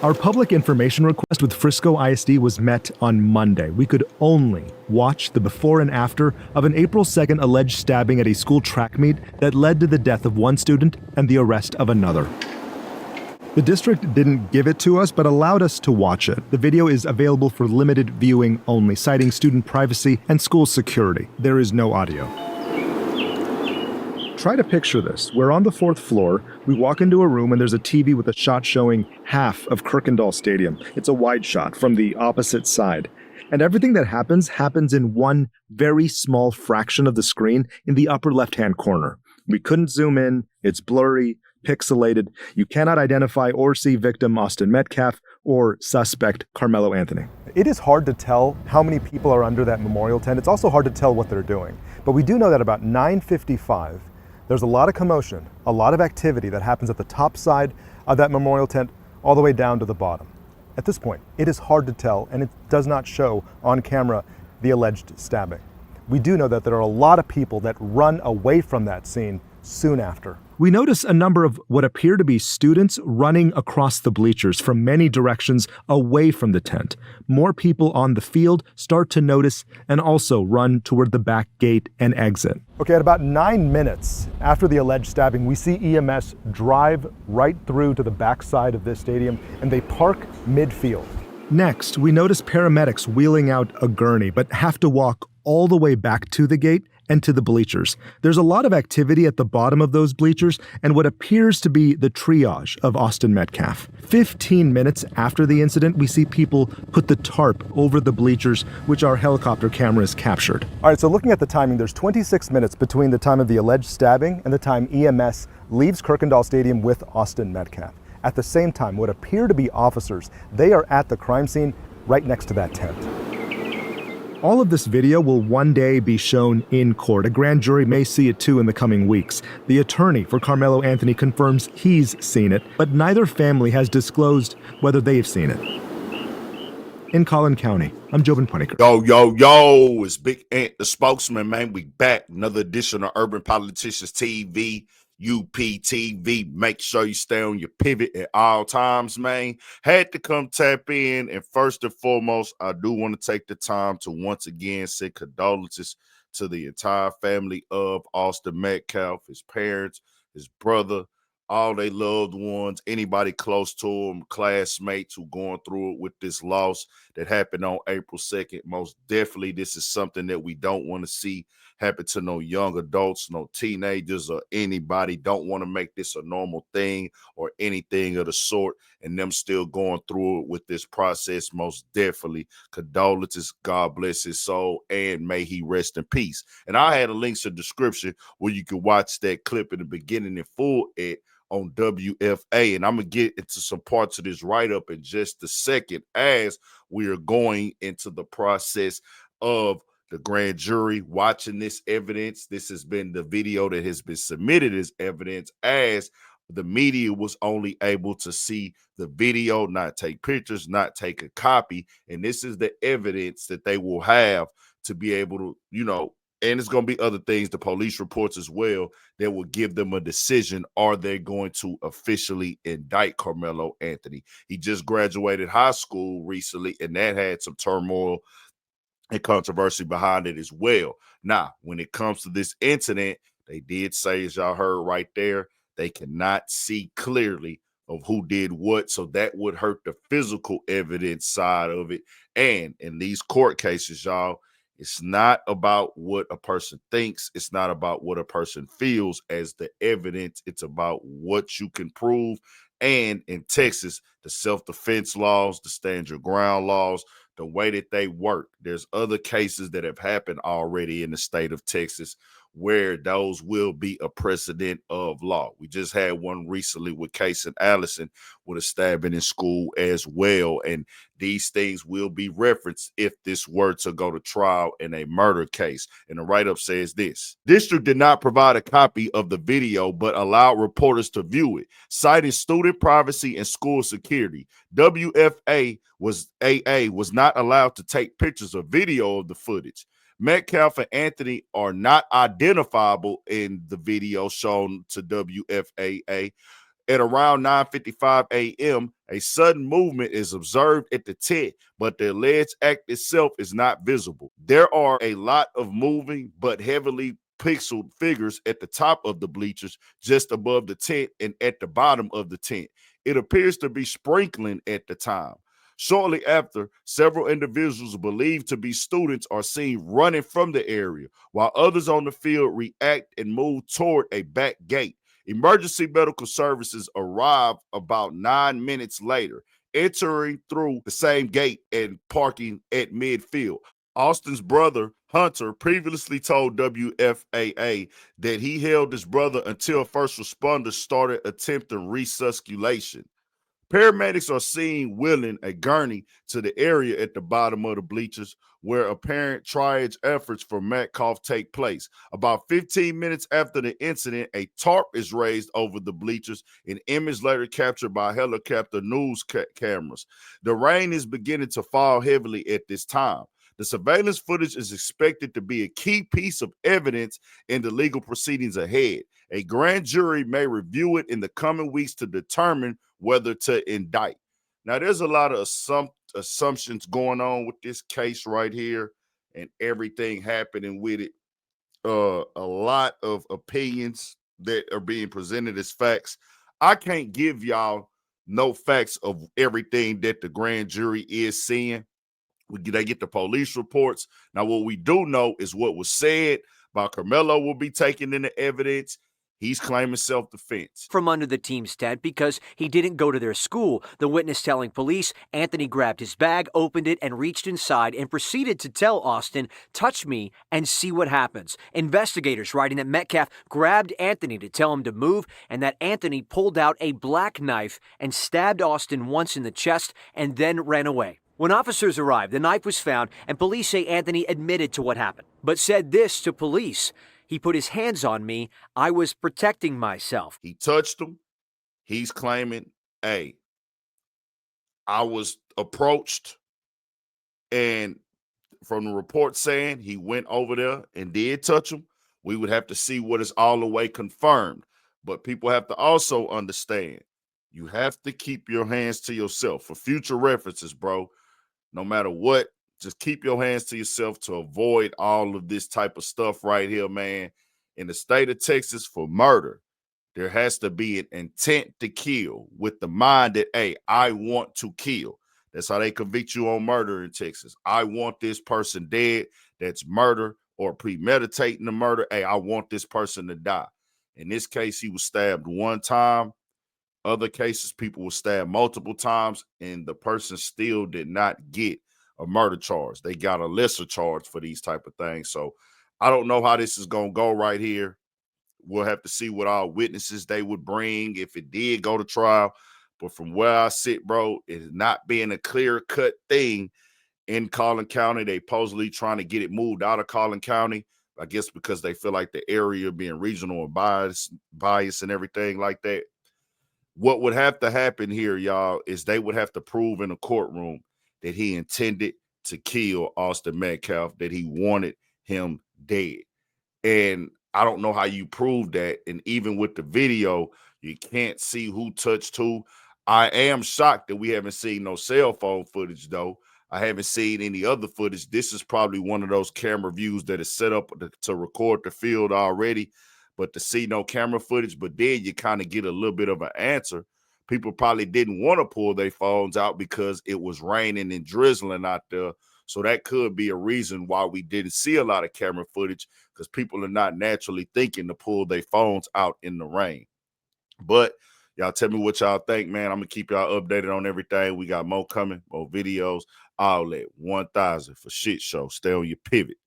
Our public information request with Frisco ISD was met on Monday. We could only watch the before and after of an April 2nd alleged stabbing at a school track meet that led to the death of one student and the arrest of another. The district didn't give it to us, but allowed us to watch it. The video is available for limited viewing only, citing student privacy and school security. There is no audio. Try to picture this. We're on the 4th floor. We walk into a room and there's a TV with a shot showing half of Kirkendall Stadium. It's a wide shot from the opposite side. And everything that happens in one very small fraction of the screen in the upper left-hand corner. We couldn't zoom in. It's blurry, pixelated. You cannot identify or see victim Austin Metcalf or suspect Karmelo Anthony. It is hard to tell how many people are under that memorial tent. It's also hard to tell what they're doing. But we do know that about 9:55, there's a lot of commotion, a lot of activity that happens at the top side of that memorial tent all the way down to the bottom. At this point, it is hard to tell, and it does not show on camera the alleged stabbing. We do know that there are a lot of people that run away from that scene soon after. We notice a number of what appear to be students running across the bleachers from many directions away from the tent. More people on the field start to notice and also run toward the back gate and exit. Okay, at about 9 minutes after the alleged stabbing, we see EMS drive right through to the backside of this stadium, and they park midfield. Next, we notice paramedics wheeling out a gurney, but have to walk all the way back to the gate and to the bleachers. There's a lot of activity at the bottom of those bleachers and what appears to be the triage of Austin Metcalf. 15 minutes after the incident, we see people put the tarp over the bleachers, which our helicopter cameras captured. All right, so looking at the timing, there's 26 minutes between the time of the alleged stabbing and the time EMS leaves Kirkendall Stadium with Austin Metcalf. At the same time, what appear to be officers, they are at the crime scene right next to that tent. All of this video will one day be shown in court. A grand jury may see it too in the coming weeks. The attorney for Karmelo Anthony confirms he's seen it, but neither family has disclosed whether they've seen it. In Collin County, I'm Jobin Punnekar. Yo, it's Big Ant, the spokesman, man. We back. Another edition of Urban Politicians TV. UPTV. Make sure you stay on your pivot at all times, man. Had to come tap in, and first and foremost, I do want to take the time to once again send condolences to the entire family of Austin Metcalf, his parents, his brother, all their loved ones, anybody close to him, classmates who going through it with this loss that happened on April 2nd. Most definitely, this is something that we don't want to see happen to no young adults, no teenagers, or anybody. Don't want to make this a normal thing or anything of the sort, and them still going through it with this process. Most definitely, condolences. God bless his soul, and may he rest in peace. And I had a link in the description where you can watch that clip in the beginning in full on WFA, and I'm gonna get into some parts of this write-up in just a second as we are going into the process of the grand jury watching this evidence. This has been the video that has been submitted as evidence, as the media was only able to see the video, not take pictures, not take a copy. And this is the evidence that they will have to be able to, and it's going to be other things, the police reports as well, that will give them a decision. Are they going to officially indict Karmelo Anthony? He just graduated high school recently, and that had some turmoil and controversy behind it as well. Now, when it comes to this incident, they did say, as y'all heard right there, they cannot see clearly of who did what, so that would hurt the physical evidence side of it. And in these court cases, y'all, it's not about what a person thinks. It's not about what a person feels as the evidence. It's about what you can prove. And in Texas, the self-defense laws, the stand your ground laws, the way that they work, there's other cases that have happened already in the state of Texas where those will be a precedent of law. We just had one recently with Case and Allison with a stabbing in school as well. And these things will be referenced if this were to go to trial in a murder case. And the write-up says this: district did not provide a copy of the video, but allowed reporters to view it, citing student privacy and school security. WFA was not allowed to take pictures or video of the footage. Metcalf and Anthony are not identifiable in the video shown to WFAA. At around 9:55 a.m., a sudden movement is observed at the tent, but the alleged act itself is not visible. There are a lot of moving but heavily pixeled figures at the top of the bleachers, just above the tent and at the bottom of the tent. It appears to be sprinkling at the time. Shortly after, several individuals believed to be students are seen running from the area, while others on the field react and move toward a back gate. Emergency medical services arrived about 9 minutes later, entering through the same gate and parking at midfield. Austin's brother, Hunter, previously told WFAA that he held his brother until first responders started attempting resuscitation. Paramedics are seen wheeling a gurney to the area at the bottom of the bleachers where apparent triage efforts for Metcalf take place. About 15 minutes after the incident, a tarp is raised over the bleachers, an image later captured by helicopter news cameras. The rain is beginning to fall heavily at this time. The surveillance footage is expected to be a key piece of evidence in the legal proceedings ahead. A grand jury may review it in the coming weeks to determine whether to indict. Now, there's a lot of assumptions going on with this case right here and everything happening with it. A lot of opinions that are being presented as facts. I can't give y'all no facts of everything that the grand jury is seeing. They get the police reports. Now, what we do know is what was said by Karmelo will be taken into evidence. He's claiming self-defense. From under the team's tent because he didn't go to their school. The witness telling police Anthony grabbed his bag, opened it, and reached inside and proceeded to tell Austin, "Touch me and see what happens." Investigators writing that Metcalf grabbed Anthony to tell him to move and that Anthony pulled out a black knife and stabbed Austin once in the chest and then ran away. When officers arrived, the knife was found, and police say Anthony admitted to what happened, but said this to police: "He put his hands on me. I was protecting myself." He touched him. He's claiming, hey, I was approached, and from the report saying he went over there and did touch him, we would have to see what is all the way confirmed. But people have to also understand, you have to keep your hands to yourself for future references, bro. No matter what, just keep your hands to yourself to avoid all of this type of stuff right here, man. In the state of Texas, for murder, there has to be an intent to kill with the mind that, hey, I want to kill. That's how they convict you on murder in Texas. I want this person dead. That's murder or premeditating the murder. Hey, I want this person to die. In this case, he was stabbed one time. Other cases, people were stabbed multiple times, and the person still did not get a murder charge. They got a lesser charge for these type of things. So I don't know how this is going to go right here. We'll have to see what all witnesses they would bring if it did go to trial. But from where I sit, bro, it is not being a clear-cut thing in Collin County. They supposedly trying to get it moved out of Collin County, I guess because they feel like the area being regional and bias and everything like that. What would have to happen here, y'all, is they would have to prove in a courtroom that he intended to kill Austin Metcalf, that he wanted him dead. And I don't know how you prove that. And even with the video, you can't see who touched who. I am shocked that we haven't seen no cell phone footage, though. I haven't seen any other footage. This is probably one of those camera views that is set up to record the field already, but to see no camera footage, but then you kind of get a little bit of an answer. People probably didn't want to pull their phones out because it was raining and drizzling out there. So that could be a reason why we didn't see a lot of camera footage, because people are not naturally thinking to pull their phones out in the rain. But y'all tell me what y'all think, man. I'm going to keep y'all updated on everything. We got more coming, more videos, all that. 1,000 for shit show. Stay on your pivot.